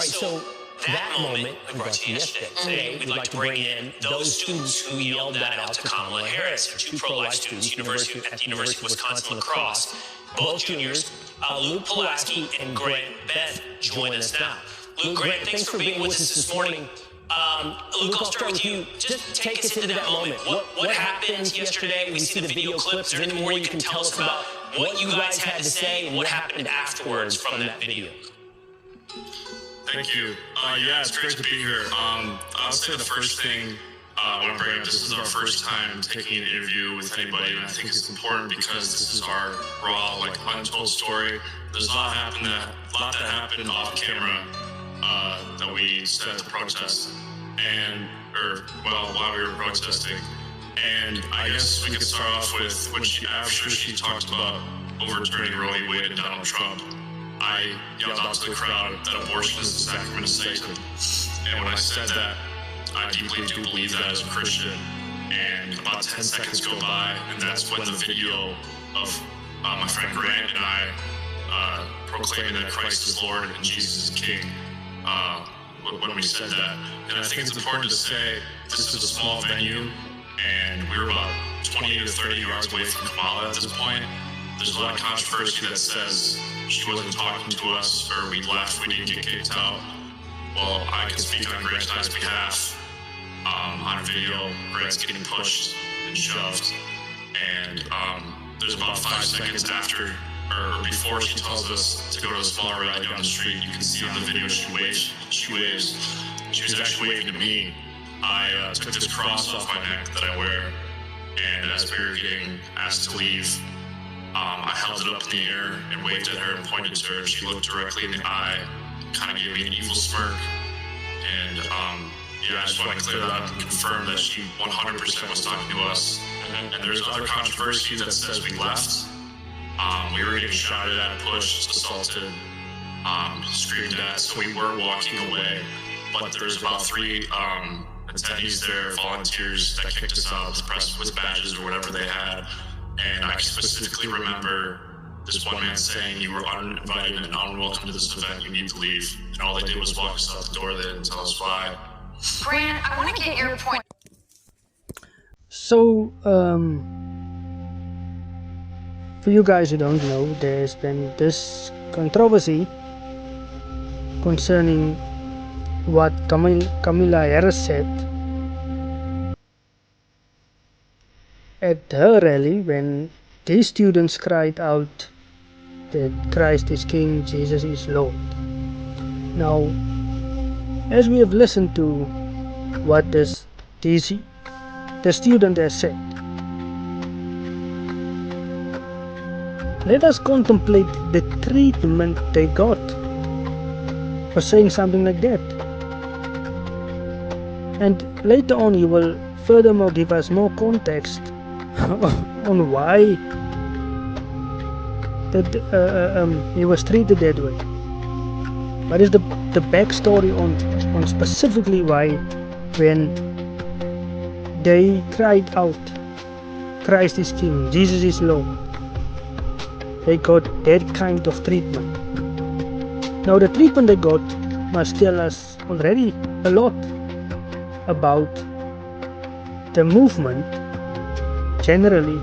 so that moment we brought to you yesterday. Today, we'd like to bring in those students who yelled that out to Kamala Harris. They're two pro-life students at the University of Wisconsin La Crosse. Both juniors, Luke Pulaski and Grant Beth, join us now. Luke, Grant, thanks for being with us this morning. Luke, I'll start with you. Just take us into that moment. What happened yesterday? We see the video clips. Is there any more you can tell us about what you guys had to say and what happened afterwards from that video? Thank you. Yeah, it's great to be here. I'll say the first thing I want to bring up, this is our first time taking an interview with anybody, and I think it's important because this is our raw, untold story. There's a lot that happened off camera that we said at the protest, while we were protesting. And I guess we could start off with after she talked about overturning Roe v. Wade and Donald Trump. I yelled out to the crowd that abortion is the sacrament of Satan. And when I said that, I deeply do believe that as a Christian. And about 10 seconds go by, and that's when the video of my friend Grant and I proclaiming that Christ is Lord and Jesus is King, when we said that. And I think it's important to say this is a small venue, and we were about 20 to 30 yards away from Kamala at this point. There's a lot of controversy that says she wasn't talking to us, or we left, we didn't get kicked out. Well, I can speak on Grant's behalf. On a video, Grant's getting pushed and shoved, and there's about 5 seconds after, or before she tells us to go to a smaller rally down the street, you can see on the video she waves. She was actually waving to me. I took this cross off my neck that I wear, and as we were getting asked to leave, I held it up in the air and waved at her and pointed to her. She looked directly in the eye, kind of gave me an evil smirk, and yeah, I just want to clear that up and confirm that she 100% was talking to us. And there's other controversy that says we left. We were getting shouted at, pushed, assaulted, screamed at, so we were walking away. But there's about 3 attendees there, volunteers, that kicked us out, pressed with badges or whatever they had. And I specifically remember this one man saying, "You were uninvited and unwelcome to this event, you need to leave." And all they did was walk us out the door, they didn't tell us why. Grant, I want to get your point. So, for you guys who don't know, there's been this controversy concerning what Kamala Harris said at her rally when these students cried out that Christ is King, Jesus is Lord. Now, as we have listened to what the student has said, let us contemplate the treatment they got for saying something like that. And later on he will furthermore give us more context on why that he was treated that way. What is the backstory on specifically why when they cried out Christ is King, Jesus is Lord, they got that kind of treatment. Now the treatment they got must tell us already a lot about the movement generally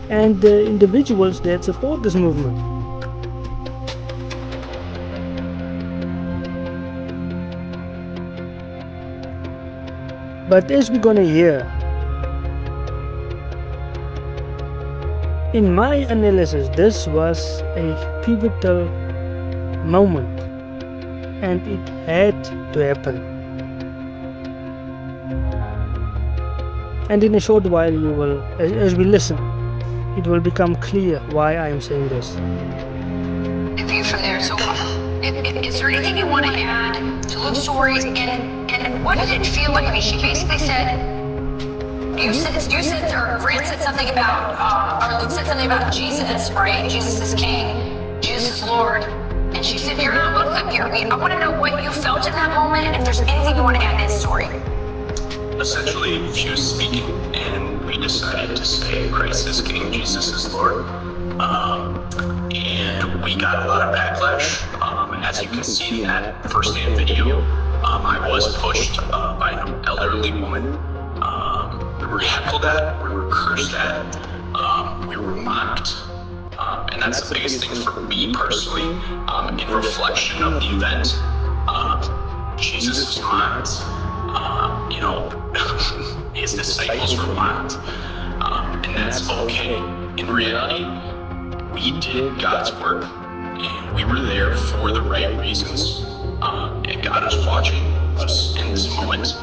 and the individuals that support this movement. But as we're gonna hear, in my analysis, this was a pivotal moment and it had to happen. And in a short while you will, as we listen, it will become clear why I am saying this. View from there. So, is there anything you want to add to Luke's story? And what did it feel like? I mean, she basically said, you said, or Grant said something about, or Luke said something about Jesus, right? Jesus is King, Jesus is Lord. And she said, "You're not welcome here." I want to know what you felt in that moment, and if there's anything you want to add to this story. Essentially, she was speaking, and we decided to say Christ is King, Jesus is Lord. And we got a lot of backlash, as you can see in that first-hand video, I was pushed by an elderly woman. We were heckled at, we were cursed at, we were mocked. And that's the biggest thing for me personally, in reflection of the event. Jesus was mocked, his disciples were mocked, and that's okay. In reality, we did God's work, and we were there for the right reasons, and God is watching us in this moment.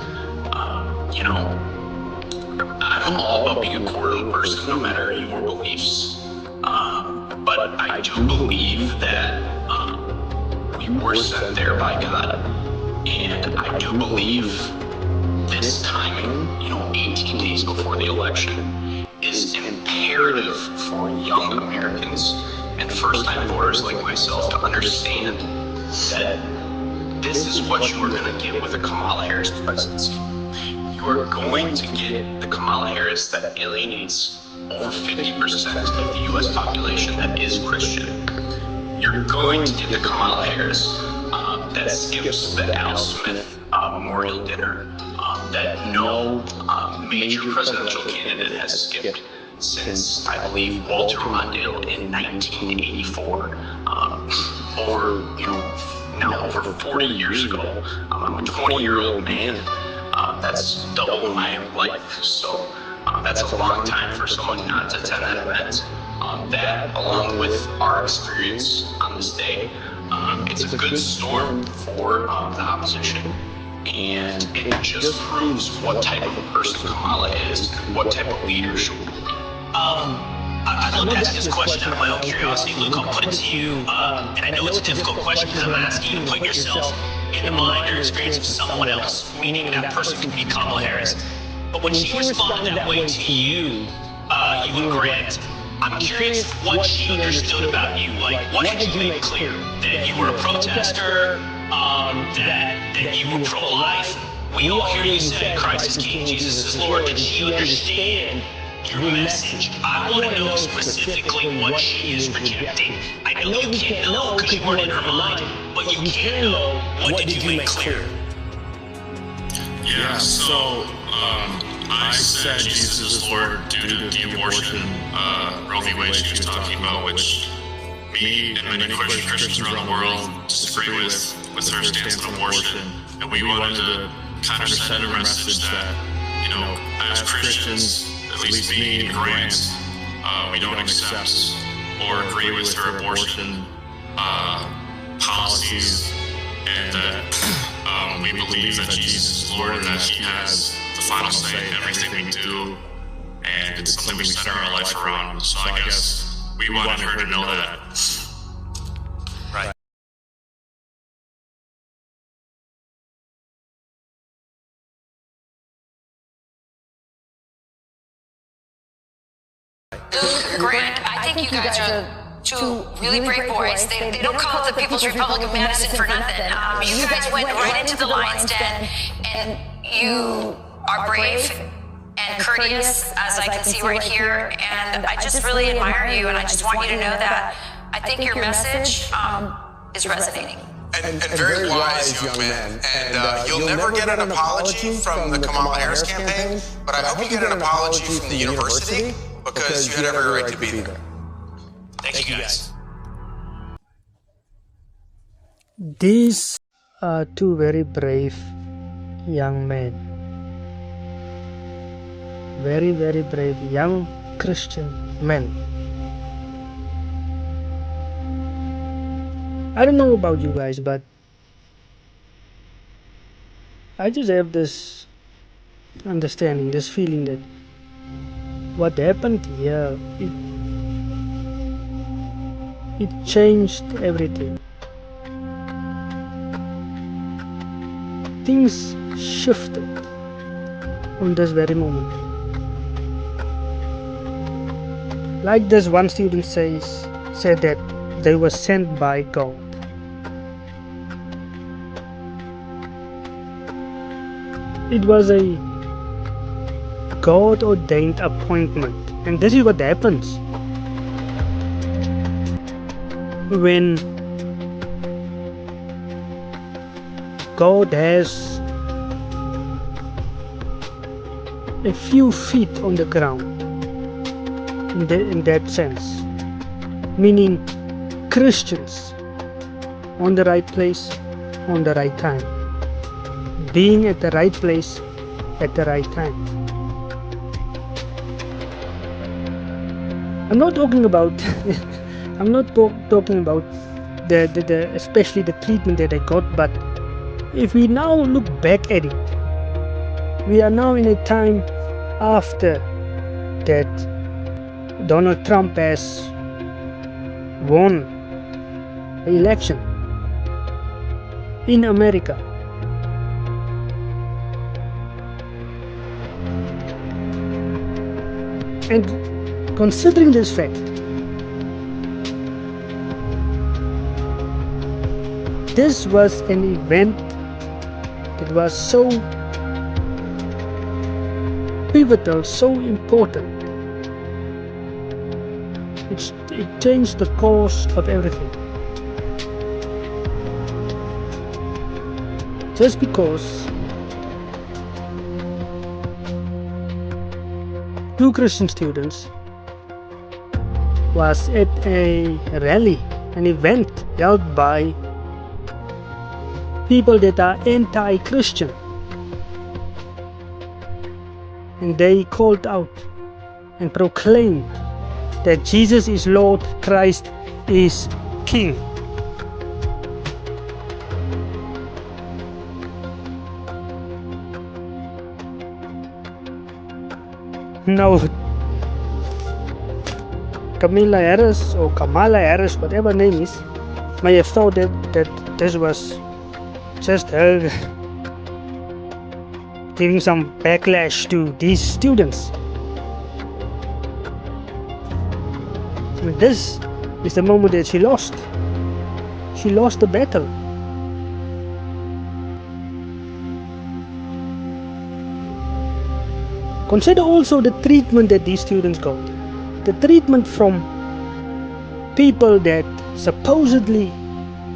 I'm all about being a cordial person, no matter your beliefs. But I do believe that we were sent there by God, and I do believe this timing, 18 days before the election, is imperative for young Americans and first-time voters like myself to understand that this is what you are going to get with a Kamala Harris presidency. You are going to get the Kamala Harris that alienates over 50% of the U.S. population that is Christian. You're going to get the Kamala Harris that skips the Al Smith memorial dinner that no major presidential candidate has skipped since, I believe, Walter Mondale in 1984. Over 40 years ago. I'm a 20-year-old man. That's double my life. So that's a long time for someone not to attend that event. That, along with our experience on this day, it's a good storm for the opposition. And it just proves what type of a person Kamala is and what type of leader she will be. I'd love to ask this question out of my own curiosity, Luke. I'll put it to you, and I know it's a difficult question because I'm asking you to put yourself in the mind or experience of someone else, meaning that person could be Kamala Harris. But when she responded that way to you, you and Grant, I'm curious what she understood about you. Like, what did you make clear? That you were a protester, that you were pro-life. We all hear you say Christ is King, Jesus is Lord. Did she understand your message? I want to know specifically what she is rejecting. I know you can't know because you weren't in her mind, but you can know what did you make clear. Yeah, so I said Jesus is Lord due to the abortion Roe v. Wade she was talking about, which me and many Christians around the world disagree with her stance on abortion. And we wanted to kind of send a message that, as Christians, at least me and Grant, we don't accept or agree with her abortion policies, and that we believe that Jesus is Lord and that He has the final say in everything we do, and it's something we center our life around. So I guess we wanted her to know that. Right. Luke, Grant, I think you guys are two really brave boys. They don't call it the People's Republic of Medicine for nothing. You guys went right into the lion's den, and you are brave and courteous, as I can see right here, and I just really admire you, and I just want you to know that I think your message is resonating. And very wise young man. And you'll never get an apology from the Kamala Harris campaign, but I hope you get an apology from the university because you had every right to be there. Thank you guys. These are two very brave young men. Very, very brave young Christian men. I don't know about you guys, but I just have this understanding, this feeling that what happened here, it changed everything. Things shifted on this very moment. Like this one student said that they were sent by God. It was a God-ordained appointment, and this is what happens when God has a few feet on the ground in that sense, meaning Christians on the right place on the right time, being at the right place at the right time. I'm not talking about I'm not talking about the especially the treatment that I got, but if we now look back at it, we are now in a time after that Donald Trump has won the election in America. And considering this fact, this was an event that was so pivotal, so important. It changed the course of everything. Just because two Christian students was at a rally, an event held by people that are anti-Christian, and they called out and proclaimed that Jesus is Lord, Christ is King. Now, Kamala Harris, whatever name is, may have thought that this was just her giving some backlash to these students. And this is the moment that she lost. She lost the battle. Consider also the treatment that these students got. The treatment from people that supposedly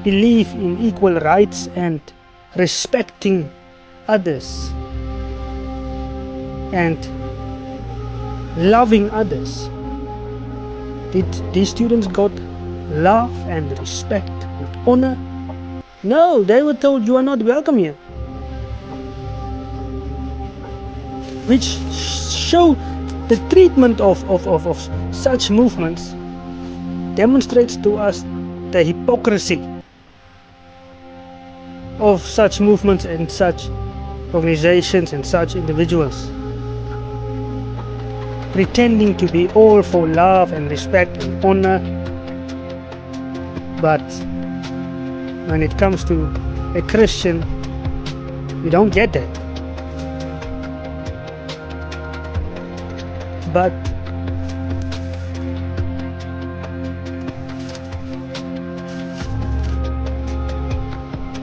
believe in equal rights and respecting others and loving others. Did these students got love and respect and honor? No, they were told you are not welcome here. Which show the treatment of such movements demonstrates to us the hypocrisy of such movements and such organizations and such individuals, pretending to be all for love and respect and honor, but when it comes to a Christian, you don't get that. But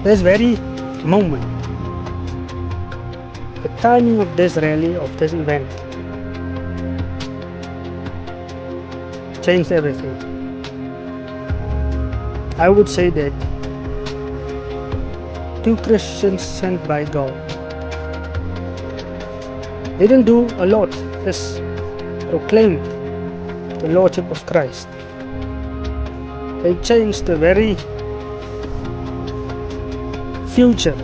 this very moment, the timing of this rally, of this event, changed everything. I would say that two Christians sent by God didn't do a lot, just proclaimed the Lordship of Christ. They changed the very future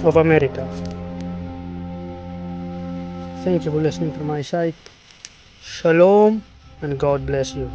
of America. Thank you for listening to my side. Shalom and God bless you.